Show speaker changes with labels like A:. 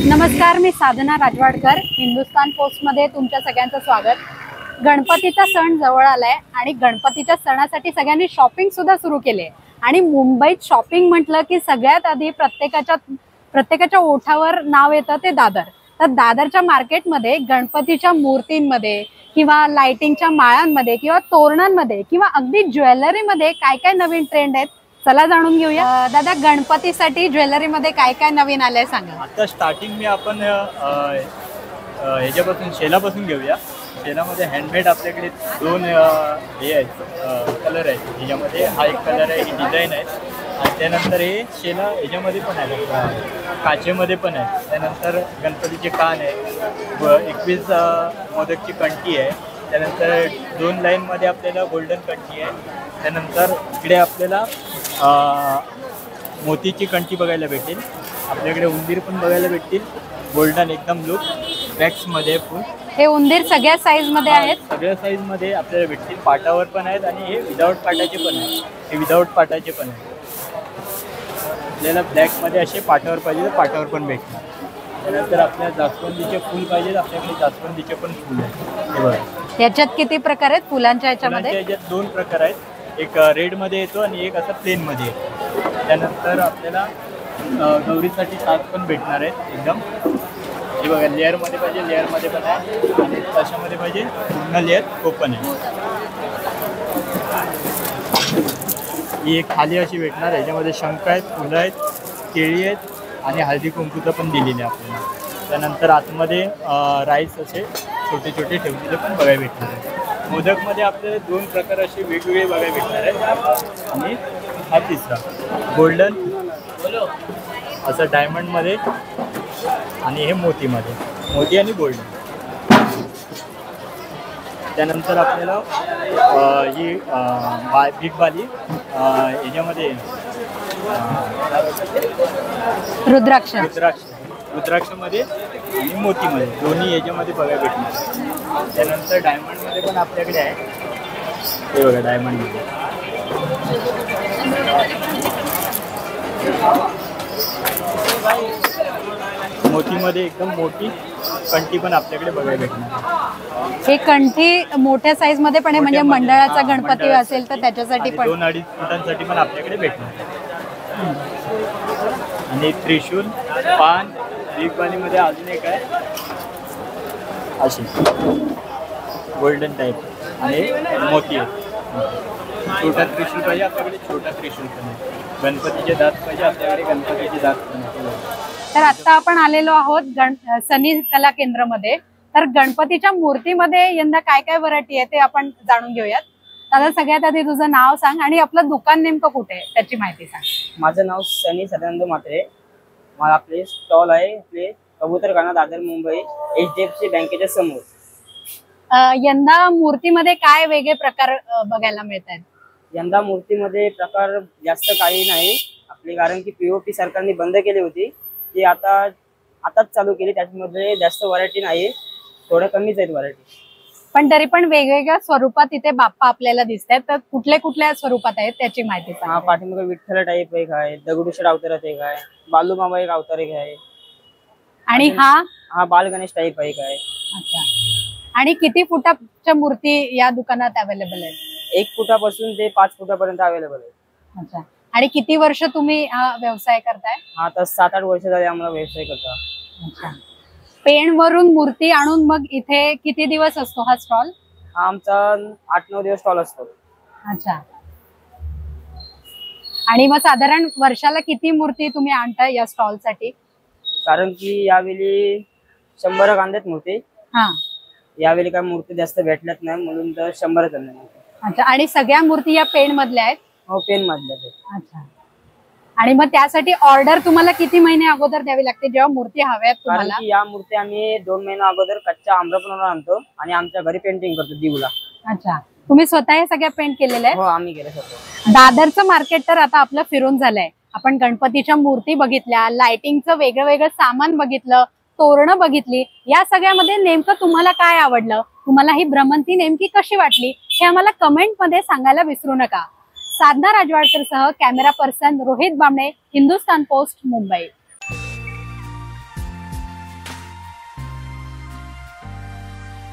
A: नमस्कार, मी साधना राजवाडकर. हिंदुस्तान पोस्ट मध्ये तुमच्या सगळ्यांचं स्वागत. गणपतीचा सण जवळ आलाय आणि गणपतीच्या सणासाठी सगळ्यांनी शॉपिंग सुद्धा सुरू केली. आणि मुंबईत शॉपिंग म्हटलं की सगळ्यात आधी प्रत्येकाच्या ओठावर नाव येतं ते दादर. तर दादरच्या मार्केटमध्ये गणपतीच्या मूर्तींमध्ये किंवा लाइटिंगच्या माळांमध्ये किंवा तोरणांमध्ये किंवा अगदी ज्वेलरीमध्ये काय काय नवीन ट्रेंड आहेत, चला जाणून घेऊया. दादा, गणपतीसाठी ज्वेलरी मध्ये काय काय नवीन आलंय सांगा.
B: आता स्टार्टिंग मी आपण ह्याच्यापासून शेलापासून घेऊया. शेलामध्ये हँडमेड आपल्याकडे दोन हे आहेत, कलर आहेत. ह्याच्यामध्ये हा एक कलर आहे, ही डिझाईन आहे. आणि त्यानंतर हे शेला ह्याच्यामध्ये पण आहे, काचेमध्ये पण आहे. त्यानंतर गणपतीचे कान आहे, 21 मोदकची कंठी आहे. त्यानंतर 2 लाईनमध्ये आपल्याला गोल्डन कंठी आहे. त्यानंतर इकडे आपल्याला मोतीची कंठी बघायला भेटेल. आपल्याकडे उंदीर पण बघायला भेटतील, गोल्डन एकदम लुक वॅक्समध्ये फुल.
A: हे उंदीर सगळ्या साईज मध्ये आहेत,
B: सगळ्या साईज मध्ये आपल्याला भेटतील. पाटावर पण आहेत आणि हे विदाऊट पाटाचे पण आहेत. हे विदाऊट पाटाचे पण आहेत. आपल्याला ब्लॅक मध्ये असे पाटावर पाहिजे तर पाटावर पण भेटणार. त्यानंतर आपल्याला जास्वंदीचे फुल पाहिजे, आपल्याकडे जास्वंदीचे पण फुल आहेत. हे बघा,
A: याच्यात किती प्रकार आहेत फुलांच्या याच्यामध्ये?
B: याच्यात 2 प्रकार आहेत. एक रेड मध्ये येतो आणि एक असं प्लेन मध्ये येतो. त्यानंतर आपल्याला गौरीसाठी साज पण भेटणार आहेत एकदम. हे बघा, लेअर मध्ये पाहिजे लेअर मध्ये पण आहे, आणि तशामध्ये पाहिजे पूर्ण लेअर तो पण आहे. ही एक खाली अशी भेटणार. ह्याच्यामध्ये शंख आहेत, फुलं आहेत, केळी आहेत आणि हळदी कुंकूचं पण दिलेले आहे आपल्याला. त्यानंतर आतमध्ये राईस असे छोटे छोटे ठेवलेले पण बघायला भेटणार आहे. मोदकमध्ये आपल्याला 2 प्रकार असे वेगवेगळे बघायला भेटणार आहेत. आणि हा तिसरा गोल्डन असं डायमंडमध्ये, आणि हे मोतीमध्ये, मोती आणि गोल्डन. त्यानंतर आपल्याला ही बिग बाली याच्यामध्ये रुद्राक्षमध्ये आणि मोतीमध्ये दोन्ही याच्यामध्ये बघायला भेटणार. त्यानंतर डायमंडमध्ये पण आपल्याकडे आहे. हे बघा, डायमंडमध्ये मोतीमध्ये एकदम मोठी कंठी पण आपल्याकडे बघायला भेटणार.
A: हे कंठी मोठ्या साईज मध्ये पण आहे, म्हणजे मंडळाचा गणपती असेल तर त्याच्यासाठी पण
B: 2-2.5 फुटांसाठी पण आपल्याकडे भेटणार. आणि त्रिशूल, पान, बिग बालीमध्ये अजून एक आहे अशी गोल्डन टाईप आणि मोती आहे. छोटा त्रिशूल पाहिजे आपल्याकडे, छोटा त्रिशूल पण आहे. गणपतीचे दात पाहिजे आपल्याकडे, गणपतीचे दात पण आहे.
A: तर आता आपण आलेलो आहोत सनी कला केंद्रामध्ये. तर गणपतीच्या मूर्तीमध्ये यंदा काय काय व्हरायटी आहे ते आपण जाणून घेऊयात. दादा, सगळ्यात आधी तुझं नाव सांग आणि आपलं दुकान नेमकं कुठे आहे त्याची माहिती सांग.
C: माझं नाव सनी सदानंद म्हात्रे. मला आपले स्टॉल आहे आपले कबूतरखाना, दादर, मुंबई, HDFC बँकेच्या समोर.
A: यंदा मूर्तीमध्ये काय वेगळे प्रकार बघायला मिळत आहेत?
C: यंदा मूर्तीमध्ये प्रकार जास्त काही नाही आपले, कारण की POP सरकारने बंद केली होती. ती आताच चालू केली. त्याच्यामध्ये जास्त व्हरायटी नाही, थोडं कमीच आहेत व्हरायटी.
A: पण तरी पण वेगवेगळ्या स्वरूपात इथे बाप्पा आपल्याला दिसत आहेत. तर कुठल्या कुठल्या स्वरूपात आहेत त्याची माहिती सांग.
C: हा, पाठीमागे विठ्ठल टाईप एक आहे, दगडूशेठ अवतारात एक आहे, बालूमामा एक अवतार एक आहे,
A: आणि हा
C: बाल गणेश टाईप एक आहे.
A: अच्छा. आणि किती फुटाच्या मूर्ती या दुकानात अवेलेबल आहेत?
C: 1 फुटापासून ते 5 फुटापर्यंत अवेलेबल आहे.
A: अच्छा. आणि किती वर्ष तुम्ही हा व्यवसाय करताय?
C: हा, आता 7-8 वर्ष झाले आम्हाला व्यवसाय करता.
A: अच्छा. पेण वरून मूर्ती आणून मग इथे किती दिवस असतो हा स्टॉल?
C: हा, आमचा 8-9 दिवस स्टॉल असतो.
A: अच्छा. आणि मग साधारण वर्षाला किती मूर्ती तुम्ही आणताय या स्टॉल साठी?
C: कारण की यावेळी 100 आणल्यात मूर्ती.
A: हा,
C: यावेळी काय मूर्ती जास्त भेटल्यात नाही, म्हणून तर 100 आणल्या.
A: अच्छा. आणि सगळ्या मूर्ती या पेण मधल्या आहेत?
C: हो, पेन मधल्या.
A: अच्छा. आणि मग त्यासाठी ऑर्डर तुम्हाला किती महिने अगोदर द्यावी लागते जेव्हा मूर्ती हव्यात तुम्हाला?
C: कारण की या मूर्ती आम्ही 2 महिना अगोदर कच्च्या आम्रपणावर आणतो आणि आमच्या घरी पेंटिंग करतो दिवला.
A: अच्छा. तुम्ही स्वतः हे सगळ्या पेंट केलेल्या आहेत?
C: हो, आम्ही केलं स्वतः.
A: दादरचं मार्केट तर आता आपलं फिरून झालंय. आपण गणपतीच्या मूर्ती बघितल्या, लाइटिंगचं वेगळं वेगळं सामान बघितलं, तोरणं बघितली. या सगळ्यामध्ये नेमकं तुम्हाला काय आवडलं? तुम्हाला ही भ्रमंती नेमकी कशी वाटली हे आम्हाला कमेंट मध्ये सांगायला विसरू नका. साधना राजवाडकर सह camera person Rohit Bamne, Hindustan post, Mumbai.